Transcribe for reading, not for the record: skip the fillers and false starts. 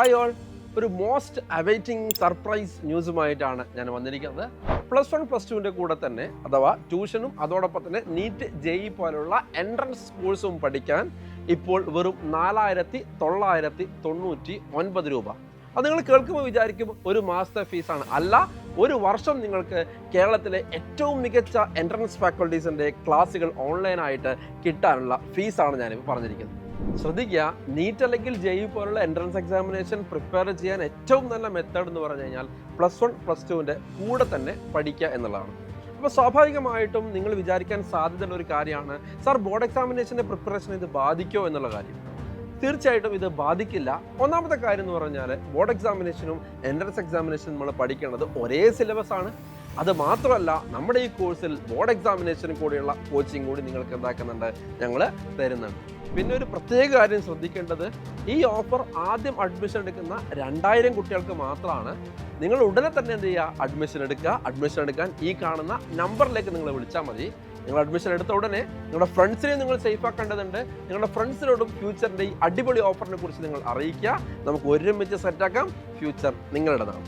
Hi all, ഒരു most awaiting surprise ന്യൂസുമായിട്ടാണ് ഞാൻ വന്നിരിക്കുന്നത്. +1 +2 കൂടെ തന്നെ അഥവാ ട്യൂഷനും അതോടൊപ്പം തന്നെ നീറ്റ് JEE പോലുള്ള എൻട്രൻസ് കോഴ്സും പഠിക്കാൻ ഇപ്പോൾ വെറും 4,999 രൂപ. അത് നിങ്ങൾ കേൾക്കുമ്പോൾ വിചാരിക്കും ഒരു മാസത്തെ ഫീസാണ്. അല്ല, ഒരു വർഷം നിങ്ങൾക്ക് കേരളത്തിലെ ഏറ്റവും മികച്ച എൻട്രൻസ് ഫാക്കൽറ്റീസിൻ്റെ ക്ലാസ്സുകൾ ഓൺലൈനായിട്ട് കിട്ടാനുള്ള ഫീസാണ് ഞാനിപ്പോൾ പറഞ്ഞിരിക്കുന്നത്. ശ്രദ്ധിക്കുക, നീറ്റ് അല്ലെങ്കിൽ JEE പോലുള്ള എൻട്രൻസ് എക്സാമിനേഷൻ പ്രിപ്പയർ ചെയ്യാൻ ഏറ്റവും നല്ല മെത്തേഡ് എന്ന് പറഞ്ഞു കഴിഞ്ഞാൽ +1 +2 കൂടെ തന്നെ പഠിക്കുക എന്നുള്ളതാണ്. അപ്പോൾ സ്വാഭാവികമായിട്ടും നിങ്ങൾ വിചാരിക്കാൻ സാധ്യതയുള്ള ഒരു കാര്യമാണ്, സാർ ബോർഡ് എക്സാമിനേഷൻ്റെ പ്രിപ്പറേഷൻ ഇത് ബാധിക്കുമോ എന്നുള്ള കാര്യം. തീർച്ചയായിട്ടും ഇത് ബാധിക്കില്ല. ഒന്നാമത്തെ കാര്യം എന്ന് പറഞ്ഞാൽ ബോർഡ് എക്സാമിനേഷനും എൻട്രൻസ് എക്സാമിനേഷനും നമ്മൾ പഠിക്കേണ്ടത് ഒരേ സിലബസ് ആണ്. അത് മാത്രമല്ല, നമ്മുടെ ഈ കോഴ്സിൽ ബോർഡ് എക്സാമിനേഷനും കൂടിയുള്ള കോച്ചിങ് കൂടി നിങ്ങൾക്ക് എന്താക്കുന്നുണ്ട്, ഞങ്ങൾ തരുന്നുണ്ട്. പിന്നെ ഒരു പ്രത്യേക കാര്യം ശ്രദ്ധിക്കേണ്ടത്, ഈ ഓഫർ ആദ്യം അഡ്മിഷൻ എടുക്കുന്ന 2000 കുട്ടികൾക്ക് മാത്രമാണ്. നിങ്ങൾ ഉടനെ തന്നെ എന്ത് ചെയ്യുക, അഡ്മിഷൻ എടുക്കുക. അഡ്മിഷൻ എടുക്കാൻ ഈ കാണുന്ന നമ്പറിലേക്ക് നിങ്ങൾ വിളിച്ചാൽ മതി. നിങ്ങൾ അഡ്മിഷൻ എടുത്ത ഉടനെ നിങ്ങളുടെ ഫ്രണ്ട്സിനെ നിങ്ങൾ സേഫ് ആക്കേണ്ടതുണ്ട്. നിങ്ങളുടെ ഫ്രണ്ട്സിനോടും ഫ്യൂച്ചറിൻ്റെ ഈ അടിപൊളി ഓഫറിനെ കുറിച്ച് നിങ്ങൾ അറിയിക്കുക. നമുക്ക് ഒരുമിച്ച് സെറ്റാക്കാം. ഫ്യൂച്ചർ നിങ്ങളുടേതാണ്.